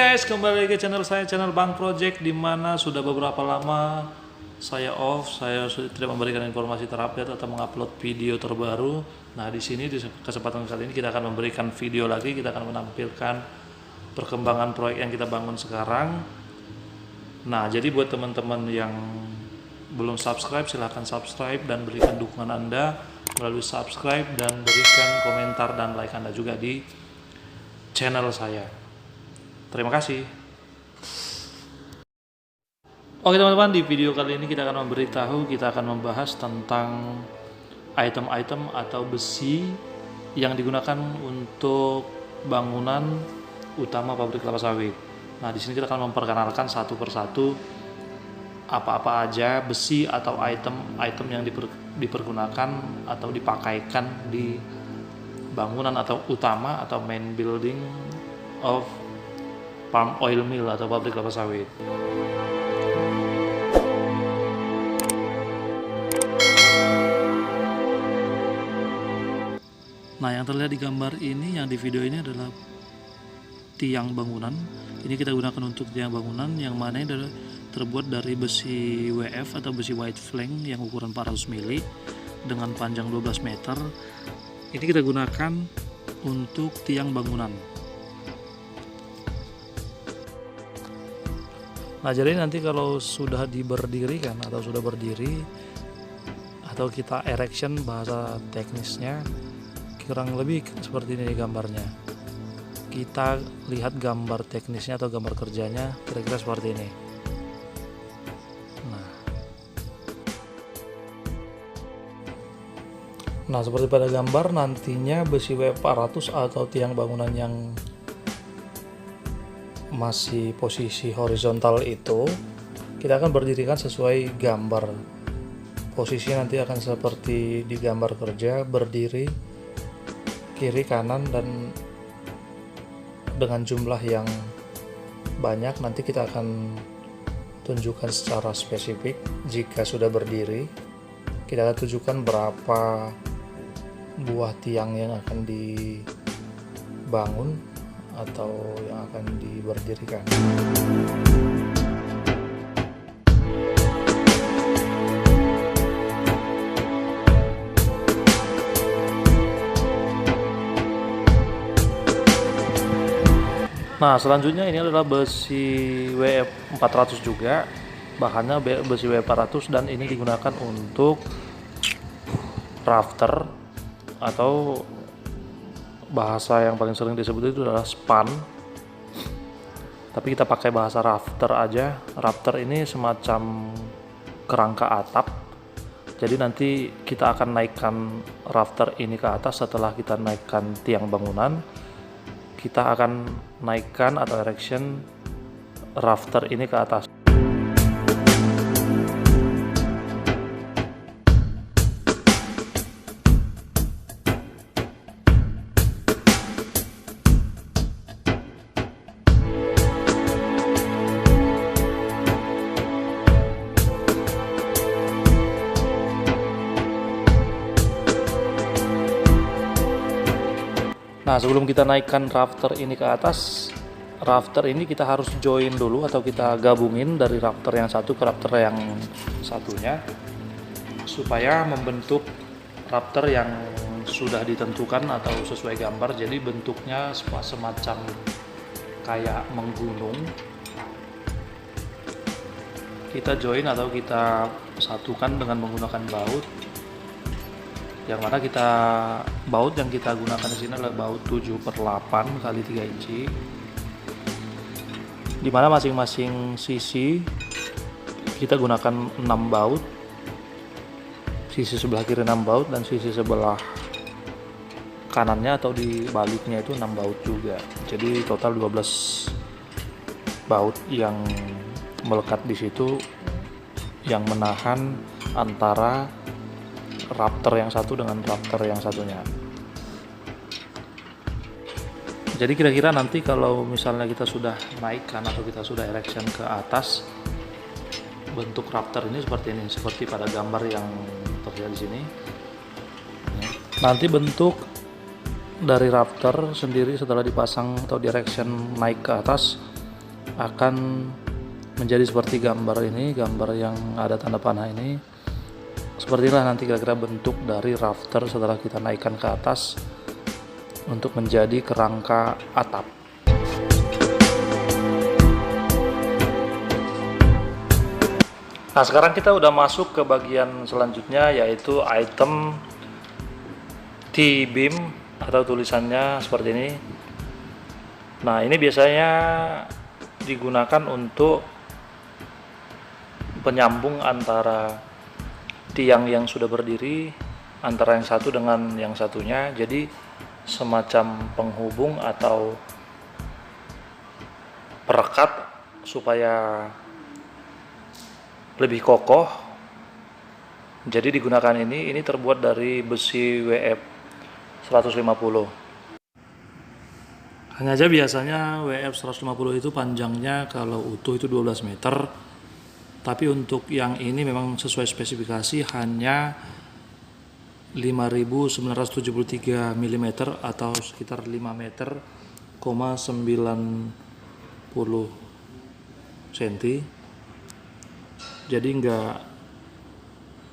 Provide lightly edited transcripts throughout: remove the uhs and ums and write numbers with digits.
guys, kembali ke channel saya, channel Bang Project, di mana sudah beberapa lama saya off, saya tidak memberikan informasi terupdate atau mengupload video terbaru. Nah, di sini di kesempatan kali ini kita akan memberikan video lagi, kita akan menampilkan perkembangan proyek yang kita bangun sekarang. Nah, jadi buat teman-teman yang belum subscribe, silahkan subscribe dan berikan dukungan Anda melalui subscribe dan berikan komentar dan like Anda juga di channel saya. Terima kasih. Oke teman-teman, di video kali ini kita akan membahas tentang item-item atau besi yang digunakan untuk bangunan utama pabrik kelapa sawit. Nah, di sini kita akan memperkenalkan satu persatu apa-apa aja besi atau item yang dipergunakan atau dipakaikan di bangunan atau utama atau main building of palm oil mill atau pabrik kelapa sawit. Nah, yang terlihat di gambar ini, yang di video ini adalah tiang bangunan. Ini kita gunakan untuk tiang bangunan yang mana ini adalah terbuat dari besi WF atau besi white flank yang ukuran 400 mili dengan panjang 12 meter. Ini kita gunakan untuk tiang bangunan. Nah, jadi nanti kalau sudah diberdirikan atau sudah berdiri atau kita erection bahasa teknisnya, kurang lebih seperti ini gambarnya. Kita lihat gambar teknisnya atau gambar kerjanya kira-kira seperti ini. Nah, seperti pada gambar, nantinya besi W400 atau tiang bangunan yang masih posisi horizontal itu kita akan berdirikan sesuai gambar. Posisinya nanti akan seperti di gambar kerja, berdiri kiri kanan dan dengan jumlah yang banyak. Nanti kita akan tunjukkan secara spesifik. Jika sudah berdiri, kita akan tunjukkan berapa buah tiang yang akan dibangun atau yang akan diberdirikan. Nah, selanjutnya ini adalah besi W400 juga, bahannya besi W400 dan ini digunakan untuk rafter atau bahasa yang paling sering disebut itu adalah span, tapi kita pakai bahasa rafter aja. Rafter ini semacam kerangka atap, jadi nanti kita akan naikkan rafter ini ke atas. Setelah kita naikkan tiang bangunan, kita akan naikkan atau erection rafter ini ke atas. Nah, sebelum kita naikkan rafter ini ke atas, rafter ini kita harus join dulu atau kita gabungin dari rafter yang satu ke rafter yang satunya supaya membentuk rafter yang sudah ditentukan atau sesuai gambar. Jadi bentuknya semacam kayak menggunung. Kita join atau kita satukan dengan menggunakan baut. Yang mana baut yang kita gunakan di sini adalah baut 7/8 kali 3 inci, di mana masing-masing sisi kita gunakan 6 baut, sisi sebelah kiri 6 baut dan sisi sebelah kanannya atau di baliknya itu 6 baut juga. Jadi total 12 baut yang melekat di situ yang menahan antara rafter yang satu dengan rafter yang satunya. Jadi kira-kira nanti kalau misalnya kita sudah naikkan atau kita sudah erection ke atas, bentuk rafter ini seperti ini, seperti pada gambar yang terlihat di sini. Nanti bentuk dari rafter sendiri setelah dipasang atau direction naik ke atas akan menjadi seperti gambar ini, gambar yang ada tanda panah ini. Sepertilah nanti kira-kira bentuk dari rafter setelah kita naikkan ke atas untuk menjadi kerangka atap. Nah, sekarang kita udah masuk ke bagian selanjutnya, yaitu item T-beam atau tulisannya seperti ini. Nah, ini biasanya digunakan untuk penyambung antara tiang yang sudah berdiri, antara yang satu dengan yang satunya. Jadi semacam penghubung atau perekat supaya lebih kokoh. Jadi digunakan ini terbuat dari besi WF 150. Hanya aja biasanya WF 150 itu panjangnya kalau utuh itu 12 meter. Tapi untuk yang ini memang sesuai spesifikasi, hanya 5.973 mm atau sekitar 5 meter, 90 cm. Jadi nggak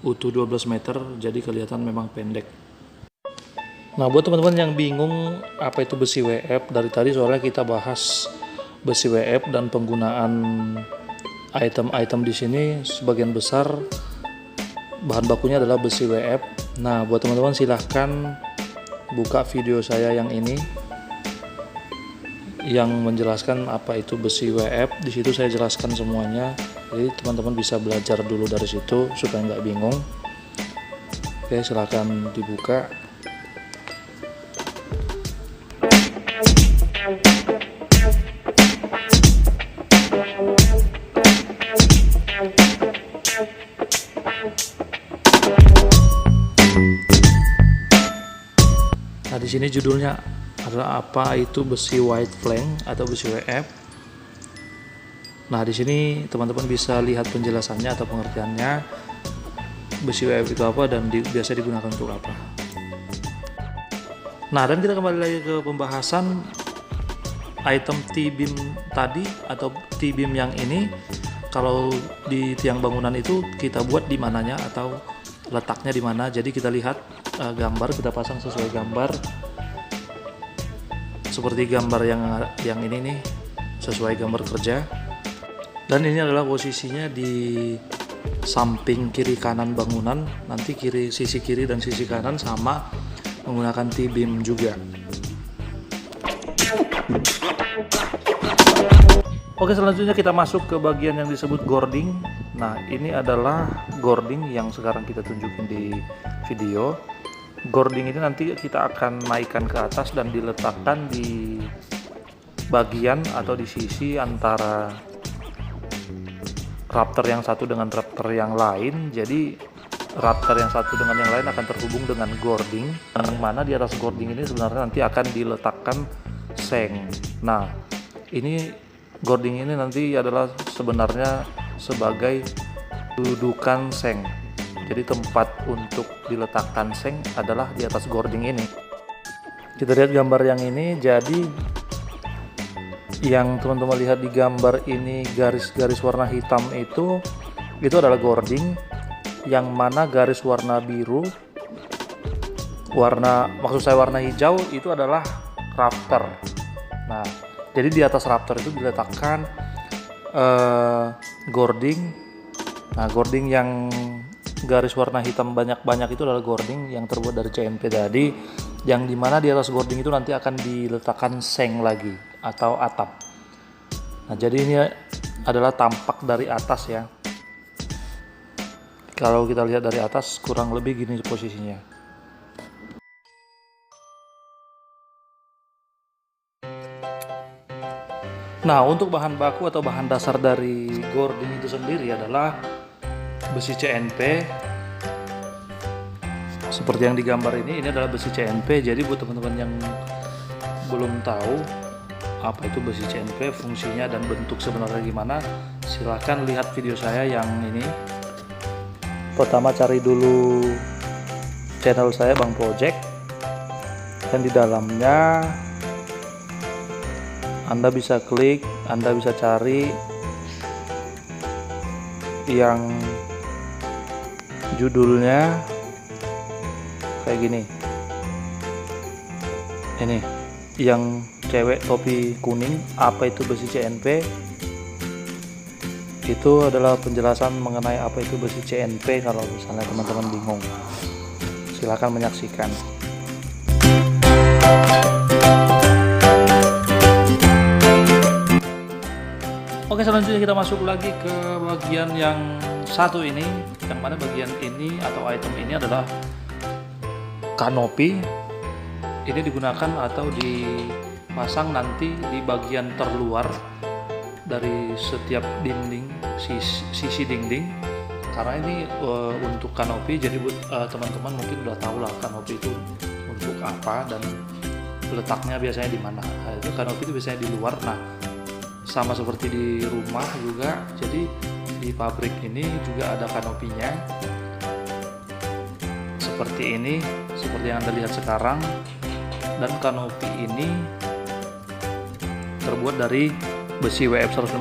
utuh 12 meter, jadi kelihatan memang pendek. Nah, buat teman-teman yang bingung apa itu besi WF, dari tadi soalnya kita bahas besi WF dan penggunaan item-item di sini sebagian besar bahan bakunya adalah besi WF. Nah, buat teman-teman silahkan buka video saya yang ini yang menjelaskan apa itu besi WF. Di situ saya jelaskan semuanya. Jadi teman-teman bisa belajar dulu dari situ supaya nggak bingung. Oke, silahkan dibuka. Nah, di sini judulnya adalah apa itu besi white flank atau besi WF. Nah, di sini teman-teman bisa lihat penjelasannya atau pengertiannya. Besi WF itu apa dan biasa digunakan untuk apa. Nah, dan kita kembali lagi ke pembahasan item T-beam tadi atau T-beam yang ini. Kalau di tiang bangunan itu kita buat di mananya atau letaknya di mana. Jadi kita lihat gambar, kita pasang sesuai gambar. Seperti gambar yang ini nih, sesuai gambar kerja. Dan ini adalah posisinya di samping kiri kanan bangunan. Nanti sisi kiri dan sisi kanan sama menggunakan T-beam juga. Oke, selanjutnya kita masuk ke bagian yang disebut gording. Nah, ini adalah gording yang sekarang kita tunjukin di video. Gording ini nanti kita akan naikkan ke atas dan diletakkan di bagian atau di sisi antara rafter yang satu dengan rafter yang lain. Jadi rafter yang satu dengan yang lain akan terhubung dengan gording, yang mana di atas gording ini sebenarnya nanti akan diletakkan seng. Nah, ini gording ini nanti adalah sebenarnya sebagai dudukan seng. Jadi tempat untuk diletakkan seng adalah di atas gording ini. Kita lihat gambar yang ini. Jadi yang teman-teman lihat di gambar ini, garis-garis warna hitam itu adalah gording, yang mana garis warna biru, maksud saya warna hijau itu adalah rafter. Nah, jadi di atas rafter itu diletakkan gording. Nah, gording yang garis warna hitam banyak-banyak itu adalah gording yang terbuat dari CNP tadi, yang dimana di atas gording itu nanti akan diletakkan seng lagi atau atap. Nah, jadi ini adalah tampak dari atas ya. Kalau kita lihat dari atas kurang lebih gini posisinya. Nah, untuk bahan baku atau bahan dasar dari gording itu sendiri adalah besi CNP. Seperti yang digambar ini adalah besi CNP. Jadi buat teman-teman yang belum tahu apa itu besi CNP, fungsinya dan bentuk sebenarnya gimana, silahkan lihat video saya yang ini. Pertama cari dulu channel saya Bang Project, dan di dalamnya Anda bisa klik Anda bisa cari yang judulnya kayak gini. Ini yang cewek topi kuning, apa itu besi CNP. Itu adalah penjelasan mengenai apa itu besi CNP kalau misalnya teman-teman bingung. Silakan menyaksikan. Oke, selanjutnya kita masuk lagi ke bagian yang satu ini, yang mana bagian ini atau item ini adalah kanopi. Ini digunakan atau dipasang nanti di bagian terluar dari setiap dinding, sisi dinding. Karena ini untuk kanopi, jadi teman-teman mungkin udah tahu lah kanopi itu untuk apa dan letaknya biasanya di mana. Nah, itu kanopi itu biasanya di luar. Nah, sama seperti di rumah juga, jadi di pabrik ini juga ada kanopinya seperti ini, seperti yang Anda lihat sekarang. Dan kanopi ini terbuat dari besi WF 150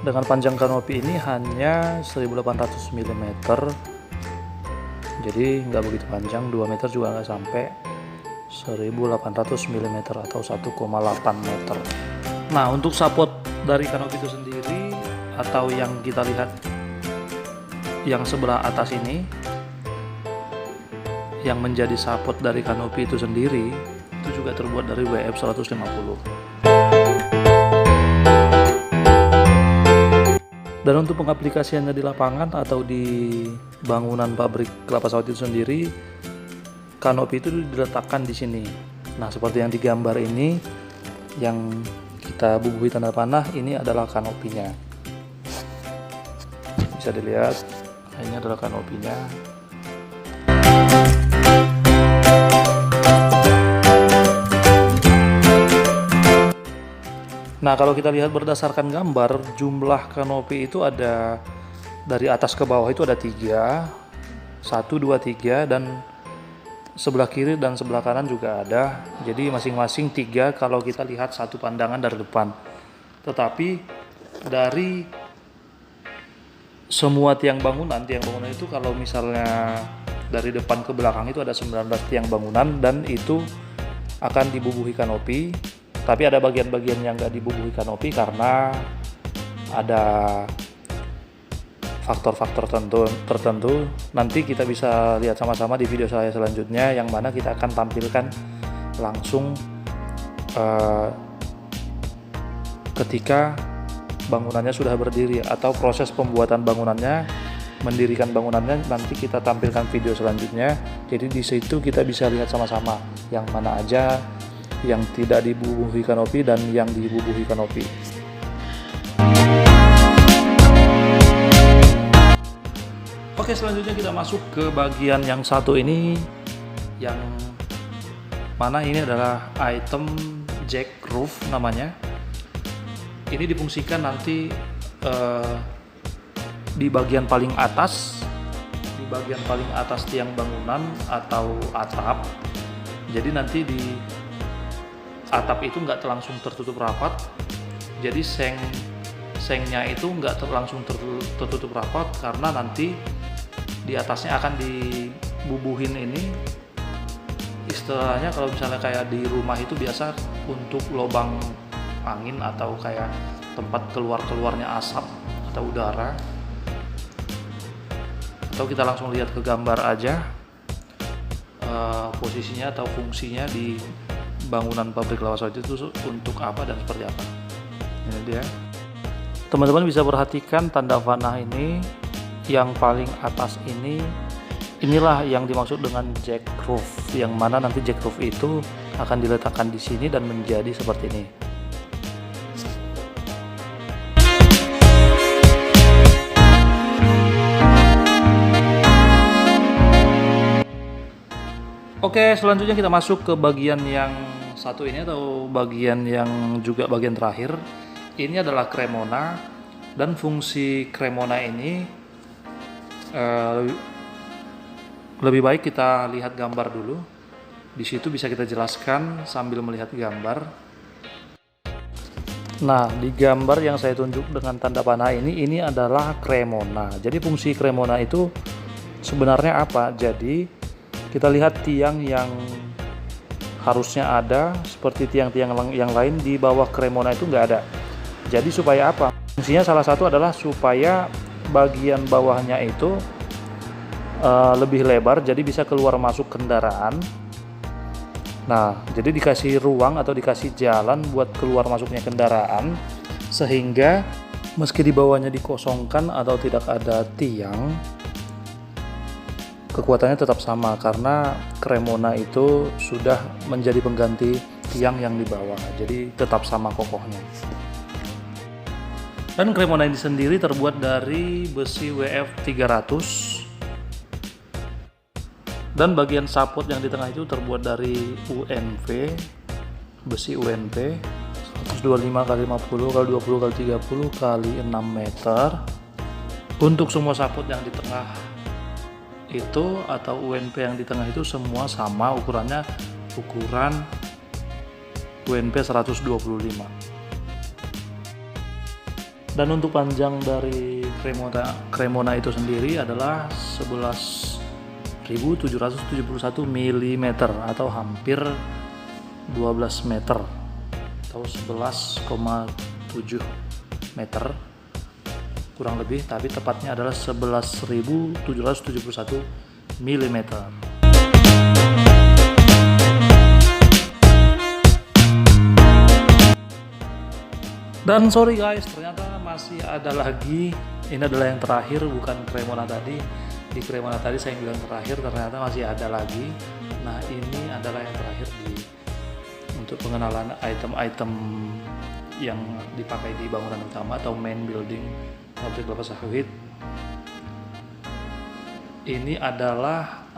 dengan panjang kanopi ini hanya 1800 mm, jadi nggak begitu panjang, 2 meter juga nggak sampai, 1800 mm atau 1,8 meter. Nah, untuk sapot dari kanopi itu sendiri atau yang kita lihat yang sebelah atas ini, yang menjadi sapot dari kanopi itu sendiri, itu juga terbuat dari WF 150. Dan untuk pengaplikasiannya di lapangan atau di bangunan pabrik kelapa sawit itu sendiri, kanopi itu diletakkan di sini. Nah, seperti yang digambar ini, yang kita bubuhi tanda panah, ini adalah kanopinya. Bisa dilihat, ini adalah kanopinya. Nah, kalau kita lihat berdasarkan gambar, jumlah kanopi itu ada dari atas ke bawah itu ada 3, 1, 2, 3, dan sebelah kiri dan sebelah kanan juga ada. Jadi masing-masing 3 kalau kita lihat satu pandangan dari depan. Tetapi dari semua tiang bangunan itu kalau misalnya dari depan ke belakang itu ada 19 tiang bangunan dan itu akan dibubuhi kanopi. Tapi ada bagian-bagian yang nggak dibubuhi kanopi karena ada faktor-faktor tertentu. Nanti kita bisa lihat sama-sama di video saya selanjutnya, yang mana kita akan tampilkan langsung ketika bangunannya sudah berdiri atau proses pembuatan bangunannya, mendirikan bangunannya. Nanti kita tampilkan video selanjutnya. Jadi di situ kita bisa lihat sama-sama yang mana aja yang tidak dibubuhi kanopi dan yang dibubuhi kanopi. Oke, selanjutnya kita masuk ke bagian yang satu ini, yang mana ini adalah item jack roof namanya. Ini difungsikan nanti di bagian paling atas, tiang bangunan atau atap. Jadi nanti di atap itu nggak langsung tertutup rapat, jadi sengnya itu nggak langsung tertutup rapat karena nanti di atasnya akan dibubuhin ini. Istilahnya kalau misalnya kayak di rumah itu biasa untuk lubang angin atau kayak tempat keluarnya asap atau udara. Atau kita langsung lihat ke gambar aja posisinya atau fungsinya di bangunan pabrik kelapa sawit itu untuk apa dan seperti apa. Ini dia. Teman-teman bisa perhatikan tanda panah ini, yang paling atas ini, inilah yang dimaksud dengan jack roof, yang mana nanti jack roof itu akan diletakkan di sini dan menjadi seperti ini. Oke, selanjutnya kita masuk ke bagian yang satu ini atau bagian yang juga bagian terakhir. Ini adalah Cremona, dan fungsi Cremona ini lebih baik kita lihat gambar dulu. Di situ bisa kita jelaskan sambil melihat gambar. Nah, di gambar yang saya tunjuk dengan tanda panah ini adalah Cremona. Jadi fungsi Cremona itu sebenarnya apa? Jadi kita lihat tiang yang harusnya ada seperti tiang-tiang yang lain di bawah Cremona itu nggak ada. Jadi supaya apa? Fungsinya salah satu adalah supaya bagian bawahnya itu lebih lebar, jadi bisa keluar masuk kendaraan. Nah, jadi dikasih ruang atau dikasih jalan buat keluar masuknya kendaraan, sehingga meski di bawahnya dikosongkan atau tidak ada tiang, kekuatannya tetap sama karena Cremona itu sudah menjadi pengganti tiang yang di bawah, jadi tetap sama kokohnya. Dan Cremona ini sendiri terbuat dari besi WF 300. Dan bagian sapot yang di tengah itu terbuat dari UNV, besi UNV 125 x 50 x 20 x 30 x 6 meter. Untuk semua sapot yang di tengah itu atau UNV yang di tengah itu semua sama ukurannya, ukuran UNV 125. Dan untuk panjang dari Cremona itu sendiri adalah 11.771 mm atau hampir 12 meter atau 11,7 meter kurang lebih, tapi tepatnya adalah 11.771 mm. Dan sorry guys, ternyata masih ada lagi. Ini adalah yang terakhir, bukan Cremona tadi. Di Cremona tadi saya bilang terakhir, ternyata masih ada lagi. Nah, ini adalah yang terakhir untuk pengenalan item-item yang dipakai di bangunan utama atau main building pabrik kelapa sawit. Ini adalah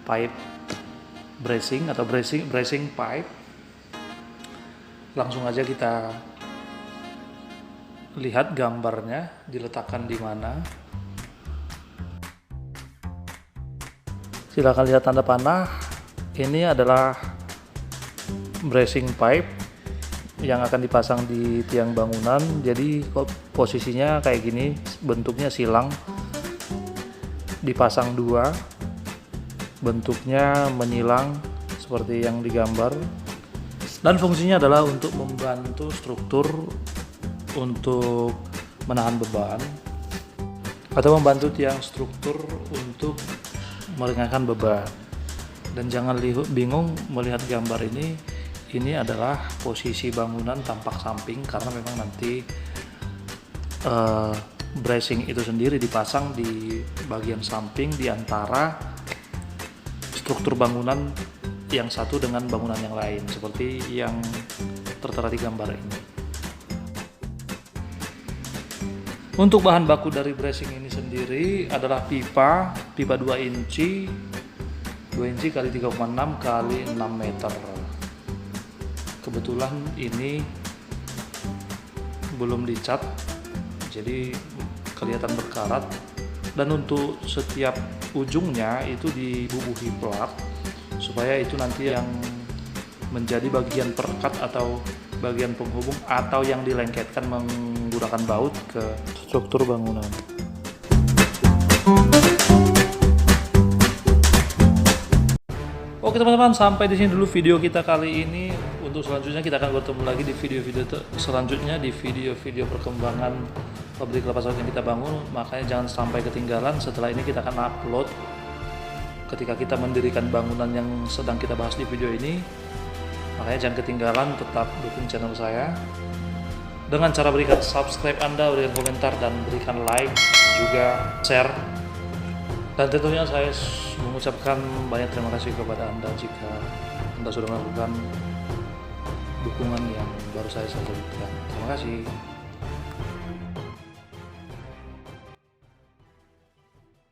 pipe bracing atau bracing pipe. Langsung aja kita lihat gambarnya diletakkan di mana. Silakan lihat tanda panah. Ini adalah bracing pipe yang akan dipasang di tiang bangunan. Jadi posisinya kayak gini, bentuknya silang, dipasang dua, bentuknya menyilang seperti yang digambar. Dan fungsinya adalah untuk membantu struktur untuk menahan beban atau membantu tiang struktur untuk meringankan beban. Dan jangan bingung melihat gambar ini adalah posisi bangunan tampak samping karena memang nanti bracing itu sendiri dipasang di bagian samping di antara struktur bangunan yang satu dengan bangunan yang lain, seperti yang tertera di gambar ini. Untuk bahan baku dari bracing ini sendiri adalah pipa 2 inci x 3,6 x 6 meter. Kebetulan ini belum dicat, jadi kelihatan berkarat. Dan untuk setiap ujungnya itu dibubuhi plat supaya itu nanti yang menjadi bagian perekat atau bagian penghubung atau yang dilengketkan menggunakan baut ke struktur bangunan. Oke teman-teman, sampai di sini dulu video kita kali ini. Untuk selanjutnya kita akan bertemu lagi di video-video selanjutnya, di video-video perkembangan pabrik kelapa sawit yang kita bangun. Makanya jangan sampai ketinggalan. Setelah ini kita akan upload ketika kita mendirikan bangunan yang sedang kita bahas di video ini. Makanya jangan ketinggalan, tetap dukung channel saya dengan cara berikan subscribe Anda, berikan komentar, dan berikan like, juga share. Dan tentunya saya mengucapkan banyak terima kasih kepada Anda jika Anda sudah melakukan dukungan yang baru saya berikan. Terima kasih.